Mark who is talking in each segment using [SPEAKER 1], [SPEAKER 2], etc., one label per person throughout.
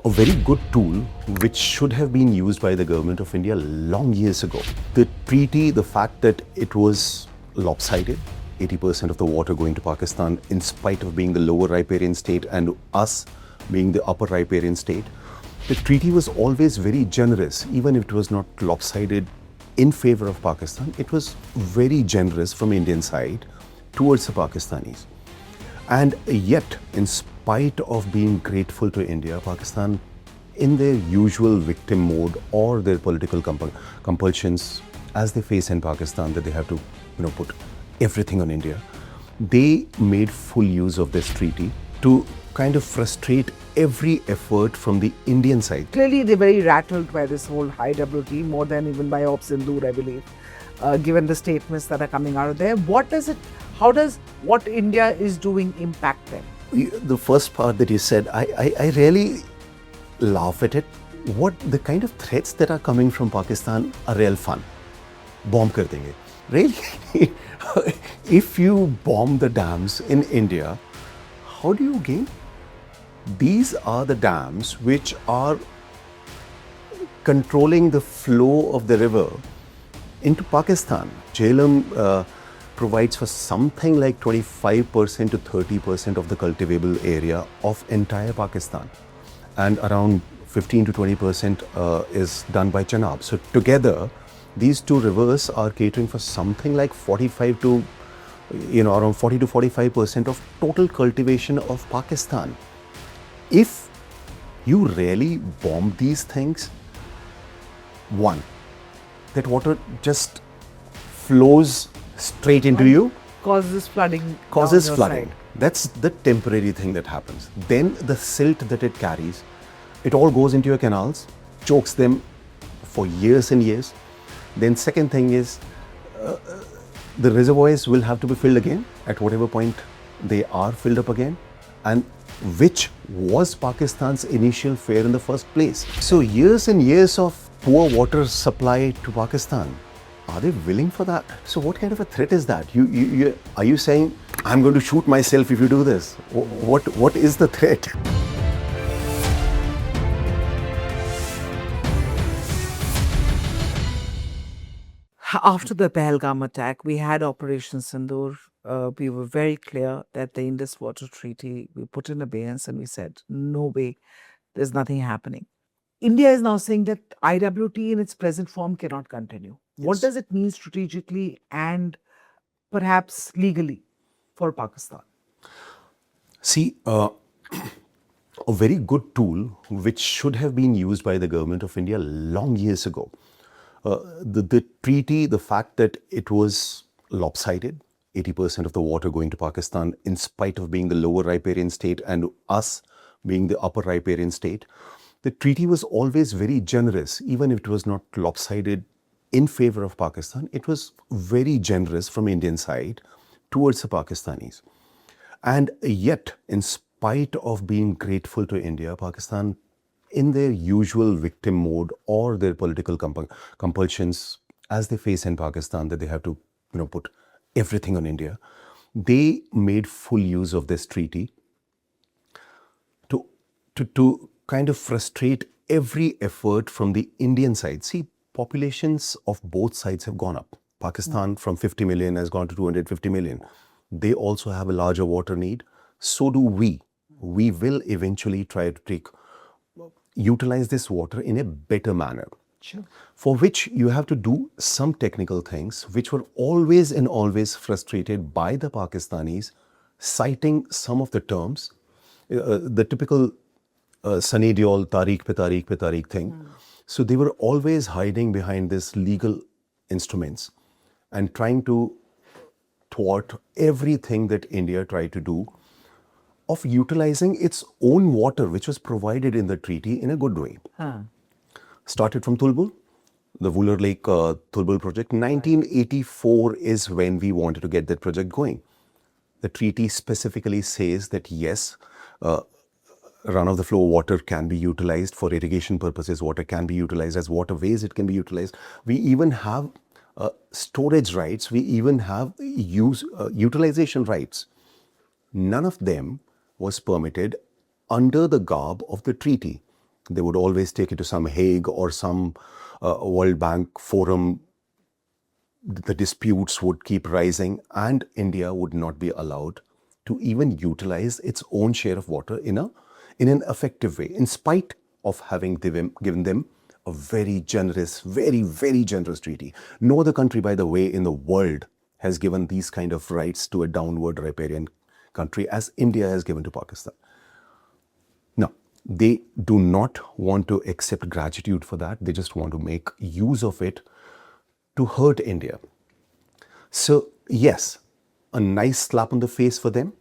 [SPEAKER 1] a very good tool which should have been used by the government of India long years ago. The treaty, the fact that it was lopsided, 80% of the water going to Pakistan in spite of being the lower riparian state and us being the upper riparian state, the treaty was always very generous, even if it was not lopsided in favor of Pakistan. It was very generous from Indian side towards the Pakistanis. And yet, in spite of being grateful to India, Pakistan, in their usual victim mode or their political compulsions, as they face in Pakistan, that they have to, put everything on India, they made full use of this treaty to kind of frustrate every effort from the Indian side.
[SPEAKER 2] Clearly, they're very rattled by this whole IWT, more than even by Sindoor, I believe, given the statements that are coming out of there. How does what India is doing impact them?
[SPEAKER 1] The first part that you said, I really laugh at it. The kind of threats that are coming from Pakistan are real fun. Bomb kar denge. Really? If you bomb the dams in India, how do you gain? These are the dams which are controlling the flow of the river into Pakistan. Jhelum provides for something like 25% to 30% of the cultivable area of entire Pakistan, and around 15 to 20% is done by Chenab. So together, these two rivers are catering for something like 45 to, around 40 to 45% of total cultivation of Pakistan. If you really bomb these things, one, that water just flows straight into you.
[SPEAKER 2] Causes flooding.
[SPEAKER 1] Causes flooding. That's the temporary thing that happens. Then the silt that it carries, it all goes into your canals, chokes them for years and years. Then second thing is, the reservoirs will have to be filled again at whatever point they are filled up again, and which was Pakistan's initial fare in the first place. So years and years of poor water supply to Pakistan, are they willing for that? So what kind of a threat is that? Are you saying, I'm going to shoot myself if you do this? What is the threat?
[SPEAKER 2] After the Pahalgam attack, we had Operation Sindoor. We were very clear that the Indus Waters Treaty, we put in abeyance and we said, no way, there's nothing happening. India is now saying that IWT in its present form cannot continue. Yes. What does it mean strategically and perhaps legally for Pakistan?
[SPEAKER 1] See, a very good tool which should have been used by the government of India long years ago. The treaty, the fact that it was lopsided, 80% of the water going to Pakistan in spite of being the lower riparian state and us being the upper riparian state, the treaty was always very generous, even if it was not lopsided in favor of Pakistan. It was very generous from Indian side towards the Pakistanis. And yet, in spite of being grateful to India, Pakistan, in their usual victim mode or their political compulsions, as they face in Pakistan, that they have to, put everything on India, they made full use of this treaty to kind of frustrate every effort from the Indian side. See, populations of both sides have gone up. Pakistan from 50 million has gone to 250 million. They also have a larger water need. So do we. We will eventually try to utilize this water in a better manner.
[SPEAKER 2] Sure.
[SPEAKER 1] For which you have to do some technical things which were always and always frustrated by the Pakistanis, citing some of the terms, the typical Sunny Deol, Tariq pe Tariq thing. So they were always hiding behind this legal instruments and trying to thwart everything that India tried to do of utilizing its own water, which was provided in the treaty in a good way. Started from Tulbul, the Wooler Lake Tulbul project. 1984 is when we wanted to get that project going. The treaty specifically says that yes, run-of-the-flow water can be utilized for irrigation purposes, water can be utilized as waterways, it can be utilized. We even have storage rights, we even have utilization rights. None of them was permitted under the garb of the treaty. They would always take it to some Hague or some World Bank forum. The disputes would keep rising, and India would not be allowed to even utilize its own share of water in an effective way, in spite of having given them a very generous, very, very generous treaty. No other country, by the way, in the world has given these kind of rights to a downward riparian country as India has given to Pakistan. No, they do not want to accept gratitude for that. They just want to make use of it to hurt India. So yes, a nice slap on the face for them,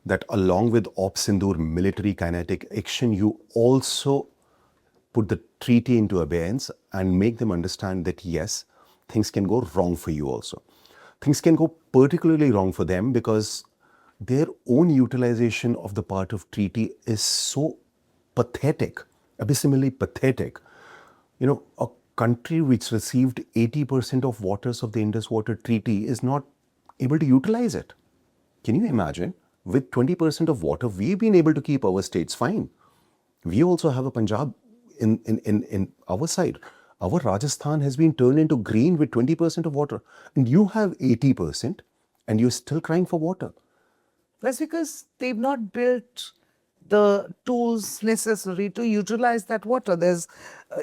[SPEAKER 1] that along with Sindoor military kinetic action, you also put the treaty into abeyance and make them understand that yes, things can go wrong for you also. Things can go particularly wrong for them because their own utilization of the part of treaty is so pathetic, abysmally pathetic. You know, a country which received 80% of waters of the Indus Water Treaty is not able to utilize it. Can you imagine? With 20% of water, we've been able to keep our states fine. We also have a Punjab in our side. Our Rajasthan has been turned into green with 20% of water. And you have 80% and you're still crying for water.
[SPEAKER 2] That's because they've not built the tools necessary to utilize that water. There's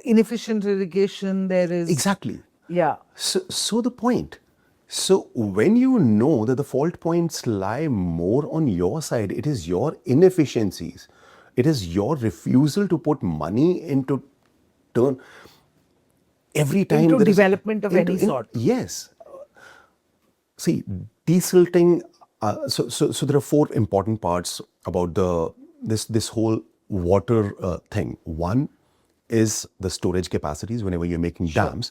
[SPEAKER 2] inefficient irrigation, there is...
[SPEAKER 1] Exactly.
[SPEAKER 2] Yeah.
[SPEAKER 1] So the point. So when you know that the fault points lie more on your side, it is your inefficiencies. It is your refusal to put money into turn every time
[SPEAKER 2] into development of any sort.
[SPEAKER 1] Yes. See, desilting. So there are four important parts about this whole water thing. One is the storage capacities. Whenever you're making dams,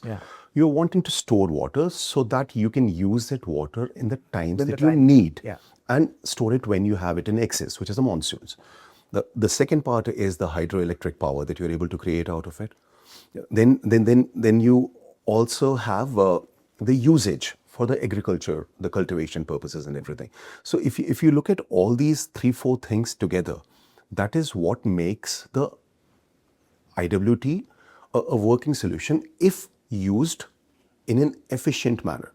[SPEAKER 1] you're wanting to store water so that you can use that water in the times that you need, and store it when you have it in excess, which is the monsoons. The second part is the hydroelectric power that you're able to create out of it. Then you also have the usage for the agriculture, the cultivation purposes and everything. So if you look at all these 3-4 things together, that is what makes the IWT a working solution if used in an efficient manner.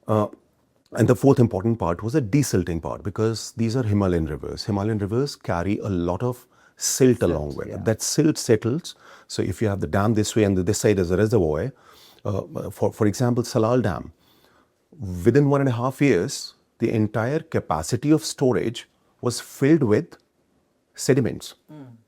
[SPEAKER 1] And the fourth important part was the desilting part, because these are Himalayan rivers. Himalayan rivers carry a lot of silt along with it. That silt settles. So if you have the dam this way and this side is a reservoir, for example, Salal Dam, within 1.5 years, the entire capacity of storage was filled with sediments,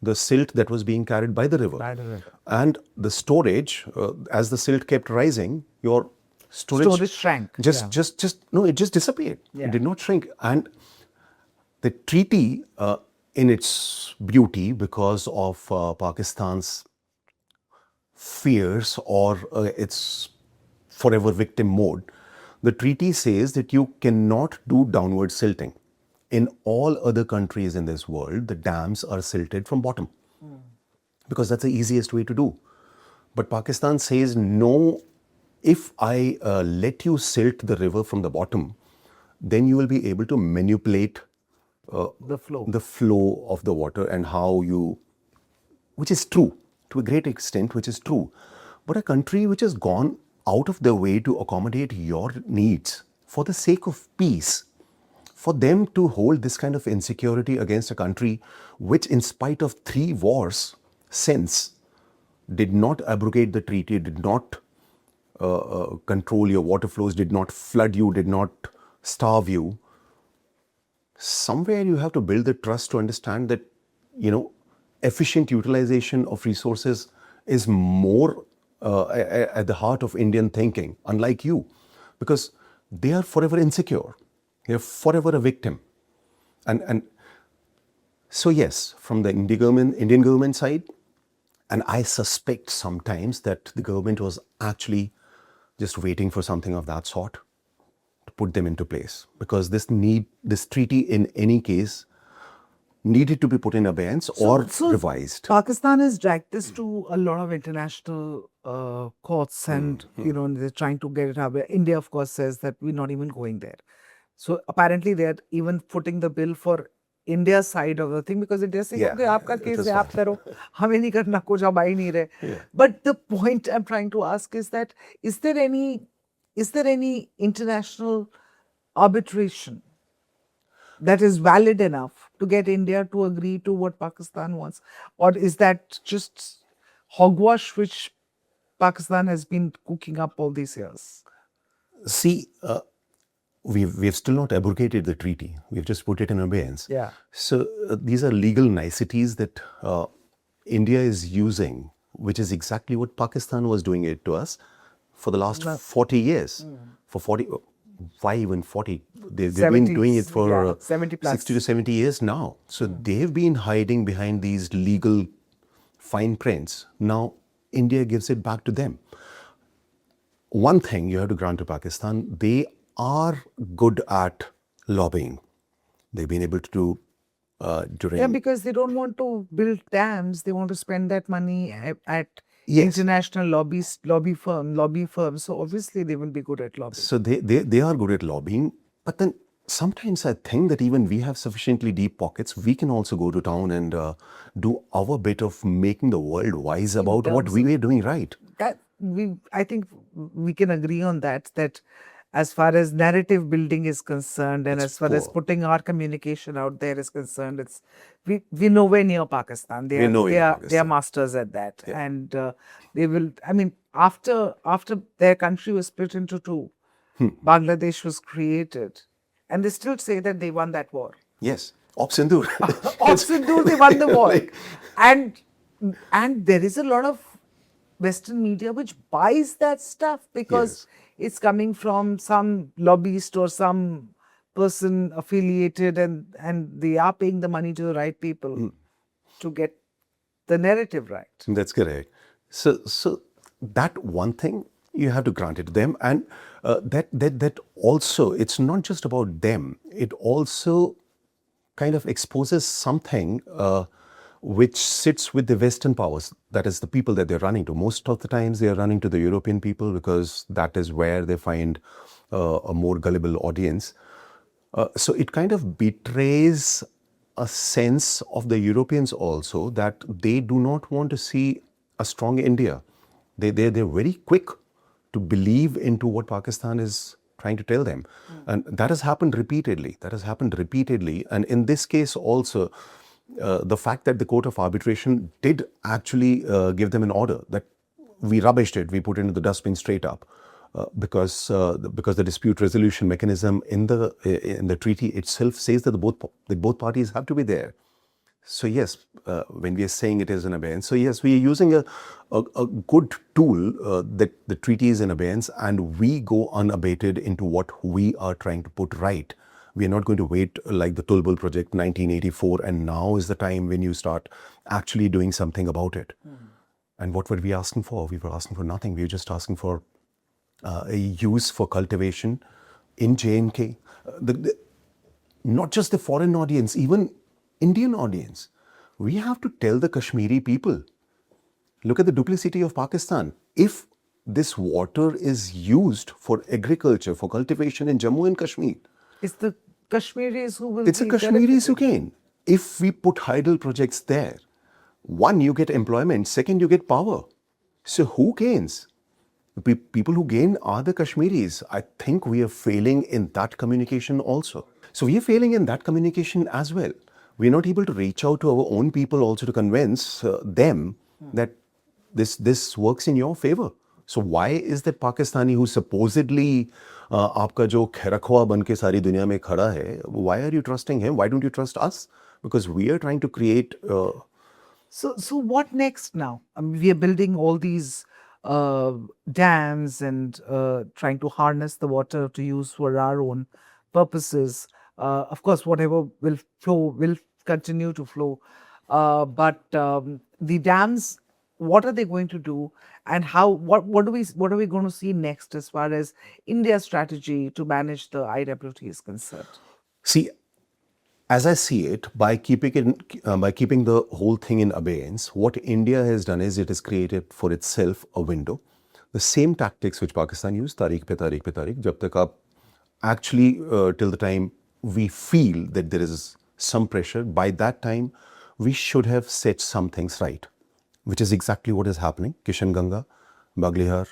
[SPEAKER 1] the silt that was being carried by the river. And the storage, as the silt kept rising, your storage
[SPEAKER 2] shrank.
[SPEAKER 1] It just disappeared. It did not shrink. And the treaty, in its beauty, because of Pakistan's fears or its forever victim mode, the treaty says that you cannot do downward silting. In all other countries in this world, the dams are silted from bottom because that's the easiest way to do. But Pakistan says, no, if I let you silt the river from the bottom, then you will be able to manipulate
[SPEAKER 2] the
[SPEAKER 1] flow of the water and how you, which is true to a great extent, which is true. But a country which has gone out of their way to accommodate your needs for the sake of peace, for them to hold this kind of insecurity against a country which, in spite of 3 wars since, did not abrogate the treaty, did not control your water flows, did not flood you, did not starve you. Somewhere you have to build the trust to understand that, efficient utilization of resources is more at the heart of Indian thinking, unlike you, because they are forever insecure. They're forever a victim. And so yes, from the Indian government side, and I suspect sometimes that the government was actually just waiting for something of that sort to put them into place, because this treaty in any case needed to be put in abeyance or revised.
[SPEAKER 2] Pakistan has dragged this to a lot of international courts, and they're trying to get it up. India, of course, says that we're not even going there. So apparently they're even footing the bill for India's side of the thing, because India is saying,
[SPEAKER 1] Yeah,
[SPEAKER 2] okay, आपका
[SPEAKER 1] it
[SPEAKER 2] case
[SPEAKER 1] is
[SPEAKER 2] है, आप
[SPEAKER 1] fine.
[SPEAKER 2] करो, हमें नहीं करना, कुछ अब आ ही नहीं रहे.
[SPEAKER 1] Yeah.
[SPEAKER 2] But the point I'm trying to ask is that is there any international arbitration that is valid enough to get India to agree to what Pakistan wants, or is that just hogwash which Pakistan has been cooking up all these years?
[SPEAKER 1] See, we've still not abrogated the treaty. We've just put it in abeyance.
[SPEAKER 2] Yeah.
[SPEAKER 1] So these are legal niceties that India is using, which is exactly what Pakistan was doing it to us for the last 40 years. For 40, why even 40? They've been doing it for
[SPEAKER 2] 70 plus.
[SPEAKER 1] 60 to 70 years now. So they've been hiding behind these legal fine prints. Now India gives it back to them. One thing you have to grant to Pakistan, they are good at lobbying. They've been able to do during...
[SPEAKER 2] Yeah, because they don't want to build dams. They want to spend that money at
[SPEAKER 1] Yes.
[SPEAKER 2] international lobby firms. So obviously they will be good at lobbying.
[SPEAKER 1] So they are good at lobbying. But then sometimes I think that even we have sufficiently deep pockets. We can also go to town and do our bit of making the world wise about what we are doing right.
[SPEAKER 2] I think we can agree on that as far as narrative building is concerned, and as far as
[SPEAKER 1] poor.
[SPEAKER 2] putting our communication out there is concerned, we're nowhere near Pakistan.
[SPEAKER 1] We're nowhere near
[SPEAKER 2] they are
[SPEAKER 1] Pakistan.
[SPEAKER 2] masters at that, and they will. I mean, after their country was split into two, Bangladesh was created, and they still say that they won that war.
[SPEAKER 1] Yes. Op Sindoor.
[SPEAKER 2] Sindoor, they won the war. And there is a lot of Western media which buys that stuff because it's coming from some lobbyist or some person affiliated, and they are paying the money to the right people to get the narrative right.
[SPEAKER 1] That's correct. So that one thing you have to grant it to them, and that also, it's not just about them. It also kind of exposes something which sits with the Western powers. That is the people that they're running to. Most of the times they are running to the European people because that is where they find a more gullible audience. So it kind of betrays a sense of the Europeans also that they do not want to see a strong India. They're very quick to believe into what Pakistan is trying to tell them. And that has happened repeatedly. And in this case also, the fact that the Court of Arbitration did actually give them an order that we rubbished it, we put it into the dustbin straight up, because the dispute resolution mechanism in the treaty itself says that both parties have to be there. So yes, when we are saying it is in abeyance, so yes, we are using a good tool that the treaty is in abeyance, and we go unabated into what we are trying to put right. We are not going to wait like the Tulbul project 1984, and now is the time when you start actually doing something about it. And what were we asking for? We were asking for nothing. We were just asking for a use for cultivation in J&K. Not just the foreign audience, even Indian audience. We have to tell the Kashmiri people, look at the duplicity of Pakistan. If this water is used for agriculture, for cultivation in Jammu and Kashmir,
[SPEAKER 2] it's the Kashmiris who will
[SPEAKER 1] it's the Kashmiris who gain. If we put hydel projects there, one, you get employment, second, you get power. So who gains? People who gain are the Kashmiris. I think we are failing in that communication also. So we are failing in that communication as well. We're not able to reach out to our own people also to convince them that this works in your favor. So why is that Pakistani who supposedly आपका जो खैरखवा बन के सारी दुनिया में खड़ा है, why are you trusting him? Why don't you trust us? Because we are trying to create...
[SPEAKER 2] So what next now? I mean, we are building all these dams and trying to harness the water to use for our own purposes. Of course, whatever will flow will continue to flow. But the dams, what are they going to do, and how? What are we going to see next as far as India's strategy to manage the IWT is concerned?
[SPEAKER 1] See, as I see it, by keeping the whole thing in abeyance, what India has done is it has created for itself a window. The same tactics which Pakistan used, तारीख पे तारीख, जब तक आप actually till the time we feel that there is some pressure. By that time, we should have set some things right, which is exactly what is happening. Kishan Ganga, Baglihar,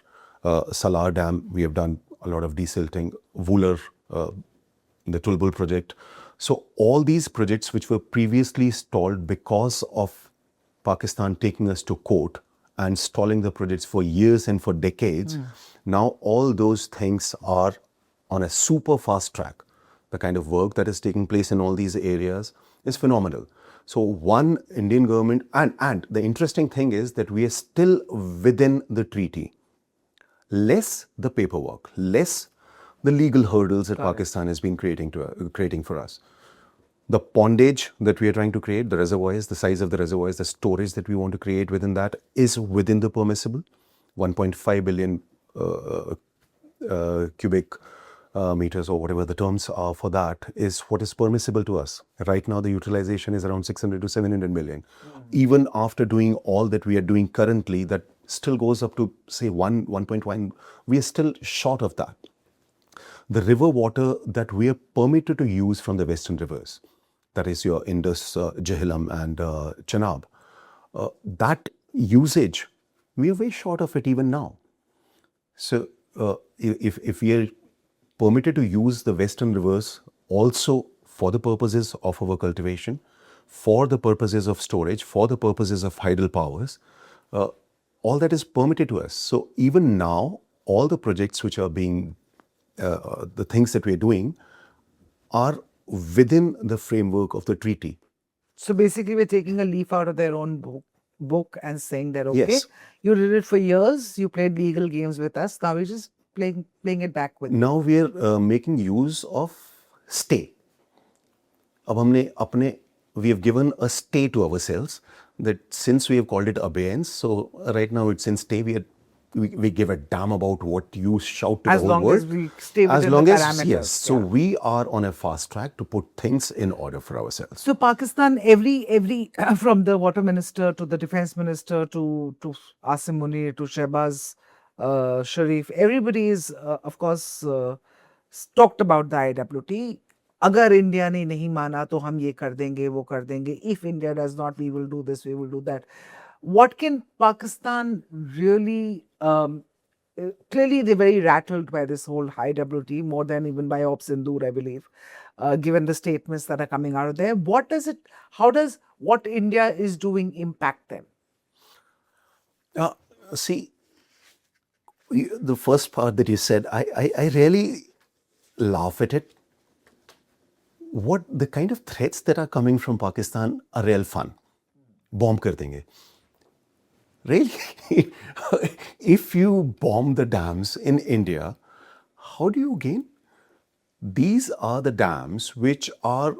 [SPEAKER 1] Salar Dam, we have done a lot of desilting, Wooler, the Tulbul project. So all these projects which were previously stalled because of Pakistan taking us to court and stalling the projects for years and for decades, now all those things are on a super fast track. The kind of work that is taking place in all these areas is phenomenal. So one, Indian government, and the interesting thing is that we are still within the treaty. Less the paperwork, less the legal hurdles that Pakistan has been creating for us. The pondage that we are trying to create, the reservoirs, the size of the reservoirs, the storage that we want to create within that is within the permissible. 1.5 billion cubic meters or whatever the terms are for that is what is permissible to us. Right now, the utilization is around 600 to 700 million. Even after doing all that we are doing currently, that still goes up to say 1.1. We are still short of that. The river water that we are permitted to use from the western rivers, that is your Indus, Jhelum and Chenab, that usage, we are way short of it even now. So if we are permitted to use the western rivers also for the purposes of our cultivation, for the purposes of storage, for the purposes of hydel powers, all that is permitted to us. So even now, all the projects which are being, the things that we are doing are within the framework of the treaty.
[SPEAKER 2] So basically, we're taking a leaf out of their own book and saying that, okay,
[SPEAKER 1] Yes.
[SPEAKER 2] you did it for years, you played legal games with us, now we're just playing it back with you.
[SPEAKER 1] Now we are making use of stay. अब we have given a stay to ourselves that since we have called it abeyance, so right now it's in stay. We give a damn about what you shout to
[SPEAKER 2] As
[SPEAKER 1] the whole
[SPEAKER 2] long
[SPEAKER 1] world.
[SPEAKER 2] as we stay within
[SPEAKER 1] as long
[SPEAKER 2] the
[SPEAKER 1] as,
[SPEAKER 2] parameters.
[SPEAKER 1] yes. So we are on a fast track to put things in order for ourselves.
[SPEAKER 2] So Pakistan, every from the water minister to the defense minister to Asim Munir to Shehbaz Sharif, everybody is of course talked about the IWT. अगर India ने नहीं माना तो हम ये कर देंगे वो कर देंगे. If India does not, we will do this, we will do that. What can Pakistan really clearly they're very rattled by this whole IWT more than even by Op Sindoor, I believe, given the statements that are coming out of there. How does what India is doing impact them?
[SPEAKER 1] See, the first part that you said, I really laugh at it. What the kind of threats that are coming from Pakistan are real fun. Bomb kar denge. Really? If you bomb the dams in India, how do you gain? These are the dams which are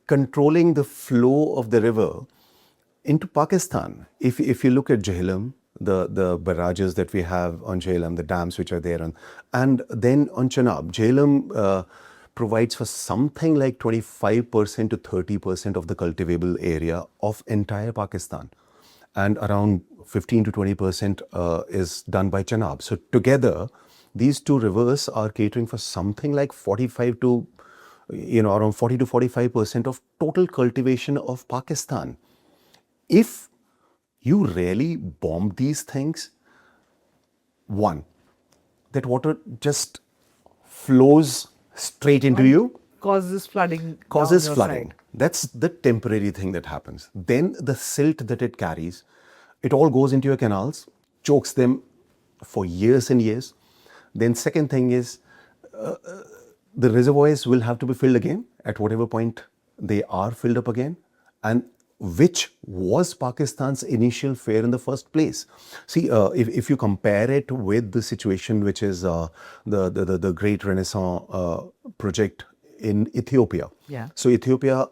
[SPEAKER 1] controlling the flow of the river into Pakistan. If you look at Jhelum, the barrages that we have on Jhelum, the dams which are there, and then on Chenab, Jhelum provides for something like 25% to 30% of the cultivable area of entire Pakistan. And around 15 to 20% is done by Chenab. So together, these two rivers are catering for something like 45 to, around 40 to 45% of total cultivation of Pakistan. If you really bomb these things, one, that water just flows straight into you.
[SPEAKER 2] Causes flooding.
[SPEAKER 1] Causes
[SPEAKER 2] down your
[SPEAKER 1] flooding.
[SPEAKER 2] side.
[SPEAKER 1] That's the temporary thing that happens. Then the silt that it carries, it all goes into your canals, chokes them for years and years. Then second thing is the reservoirs will have to be filled again at whatever point they are filled up again, and which was Pakistan's initial fare in the first place. See, if you compare it with the situation which is the Great Renaissance project in Ethiopia.
[SPEAKER 2] Yeah.
[SPEAKER 1] So Ethiopia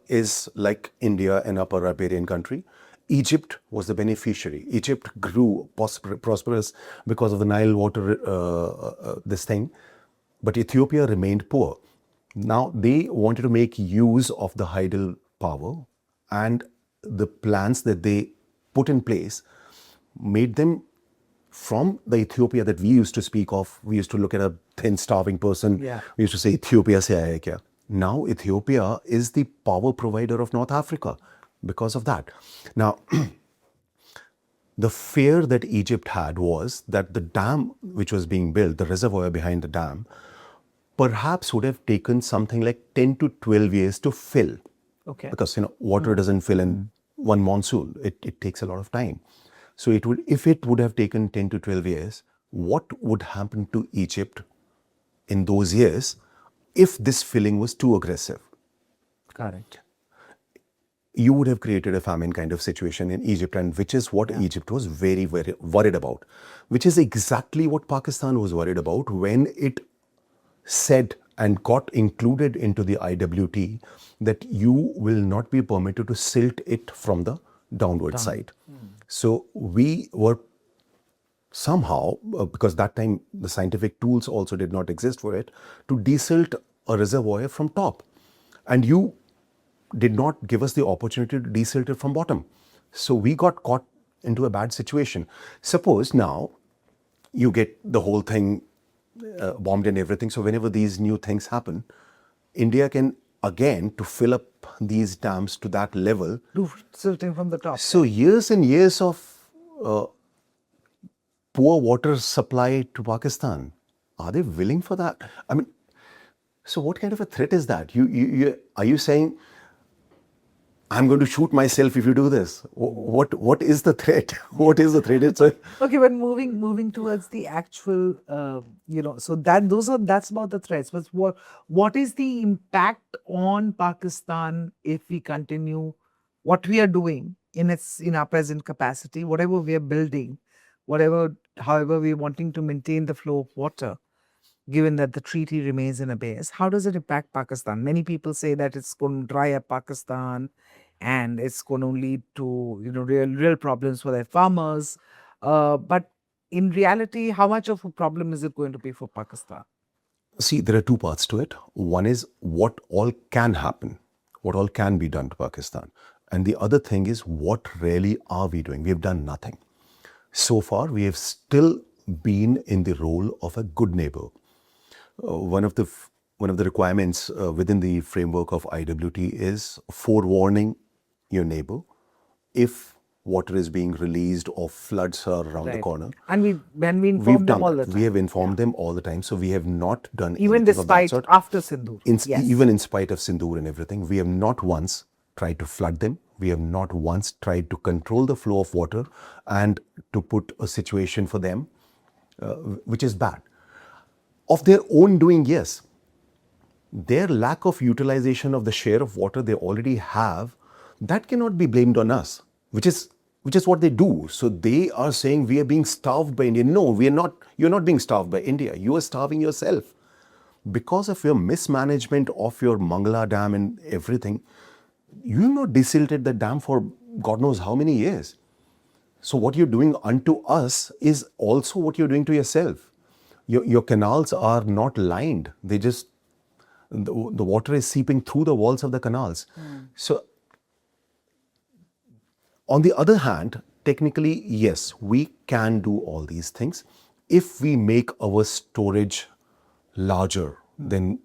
[SPEAKER 1] is like India, an upper riparian country. Egypt was the beneficiary. Egypt grew prosperous because of the Nile water, this thing. But Ethiopia remained poor. Now they wanted to make use of the hydel power, and the plans that they put in place made them from the Ethiopia that we used to speak of. We used to look at a thin, starving person.
[SPEAKER 2] Yeah.
[SPEAKER 1] We used to say, Ethiopia se aaya kya? Now Ethiopia is the power provider of North Africa because of that. Now, the fear that Egypt had was that the dam which was being built, the reservoir behind the dam, perhaps would have taken something like 10 to 12 years to fill.
[SPEAKER 2] Okay.
[SPEAKER 1] Because water doesn't fill in one monsoon. It takes a lot of time. So if it would have taken 10 to 12 years, what would happen to Egypt in those years if this filling was too aggressive?
[SPEAKER 2] Correct.
[SPEAKER 1] You would have created a famine kind of situation in Egypt, and which is what Egypt was very, very worried about, which is exactly what Pakistan was worried about when it said and got included into the IWT that you will not be permitted to silt it from the downward side. So we were somehow, because that time the scientific tools also did not exist for it, to desilt a reservoir from top. And you did not give us the opportunity to desilt it from bottom. So we got caught into a bad situation. Suppose now you get the whole thing bombed and everything. So whenever these new things happen, India can again, to fill up these dams to that level.
[SPEAKER 2] Do silting from the top.
[SPEAKER 1] So years and years of poor water supply to Pakistan, are they willing for that? I mean, so what kind of a threat is that? Are you saying, I'm going to shoot myself if you do this? What is the threat? What is the threat?
[SPEAKER 2] Okay, but moving towards the actual, so that's about the threats. But what is the impact on Pakistan if we continue what we are doing in our present capacity, whatever we are building, however we are wanting to maintain the flow of water, given that the treaty remains in abeyance? How does it impact Pakistan? Many people say that it's going to dry up Pakistan and it's going to lead to real problems for their farmers. But in reality, how much of a problem is it going to be for Pakistan?
[SPEAKER 1] See, there are two parts to it. One is what all can happen, what all can be done to Pakistan. And the other thing is, what really are we doing? We have done nothing. So far, we have still been in the role of a good neighbor. One of the requirements within the framework of IWT is forewarning your neighbor if water is being released or floods are around the corner.
[SPEAKER 2] And we inform them all the time.
[SPEAKER 1] We have informed them all the time. So we have not done
[SPEAKER 2] even despite after Sindoor.
[SPEAKER 1] Even in spite of Sindoor and everything, we have not once tried to flood them. We have not once tried to control the flow of water and to put a situation for them which is bad. Of their own doing, yes. Their lack of utilization of the share of water they already have, that cannot be blamed on us, which is what they do. So they are saying we are being starved by India. No, we are not. You're not being starved by India. You are starving yourself. Because of your mismanagement of your Mangala Dam and everything, you have not desilted the dam for God knows how many years. So what you're doing unto us is also what you're doing to yourself. Your canals are not lined. They just, the water is seeping through the walls of the canals. So on the other hand, technically, yes, we can do all these things if we make our storage larger than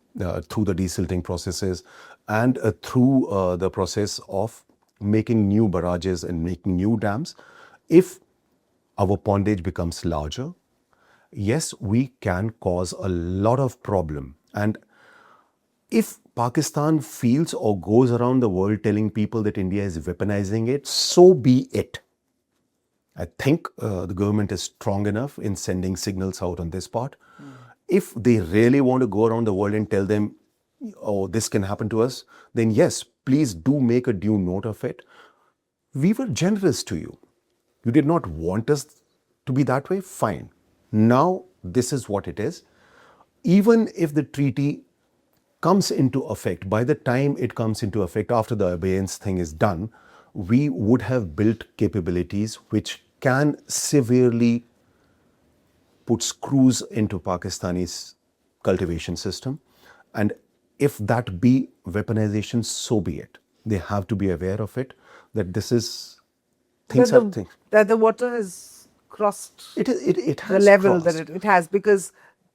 [SPEAKER 1] through the desilting processes and through the process of making new barrages and making new dams. If our pondage becomes larger, yes, we can cause a lot of problem. And if Pakistan feels or goes around the world telling people that India is weaponizing it, so be it. I think the government is strong enough in sending signals out on this part. If they really want to go around the world and tell them, oh, this can happen to us, then yes, please do make a due note of it. We were generous to you. You did not want us to be that way? Fine. Now, this is what it is. Even if the treaty comes into effect, by the time it comes into effect, after the abeyance thing is done, we would have built capabilities which can severely put screws into Pakistani's cultivation system. And if that be weaponization, so be it. They have to be aware of it, that this is things
[SPEAKER 2] that the water has crossed
[SPEAKER 1] it has
[SPEAKER 2] the level
[SPEAKER 1] crossed.
[SPEAKER 2] that it has, because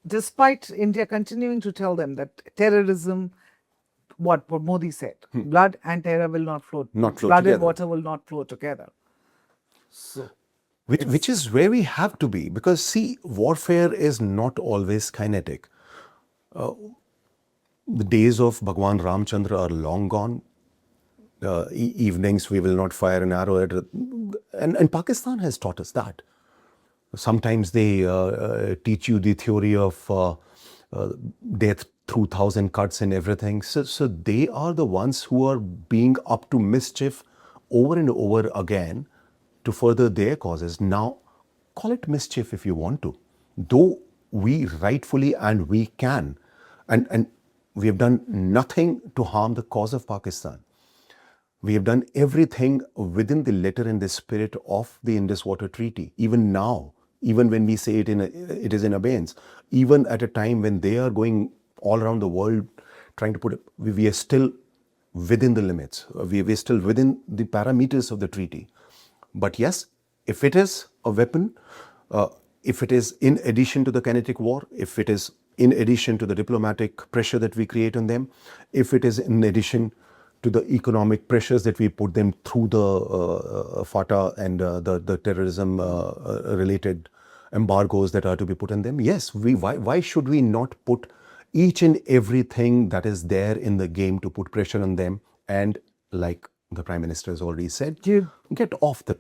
[SPEAKER 2] despite India continuing to tell them that terrorism what Modi said. Blood and terror will not flow.
[SPEAKER 1] Not flow
[SPEAKER 2] Blood and
[SPEAKER 1] together.
[SPEAKER 2] water will not flow together. So,
[SPEAKER 1] Which is where we have to be, because see, warfare is not always kinetic. The days of Bhagwan Ramchandra are long gone. Evenings we will not fire an arrow at, and Pakistan has taught us that. Sometimes they teach you the theory of death through 1,000 cuts and everything. So they are the ones who are being up to mischief over and over again to further their causes. Now, call it mischief if you want to. Though we rightfully and we can, and we have done nothing to harm the cause of Pakistan. We have done everything within the letter and the spirit of the Indus Water Treaty. Even now, even when we say it is in abeyance, even at a time when they are going all around the world trying to put it, we are still within the limits. We are still within the parameters of the treaty. But yes, if it is a weapon, if it is in addition to the kinetic war, if it is in addition to the diplomatic pressure that we create on them, if it is in addition to the economic pressures that we put them through the FATA and the terrorism related embargoes that are to be put on them, yes, why should we not put each and everything that is there in the game to put pressure on them? And like the Prime Minister has already said, get off the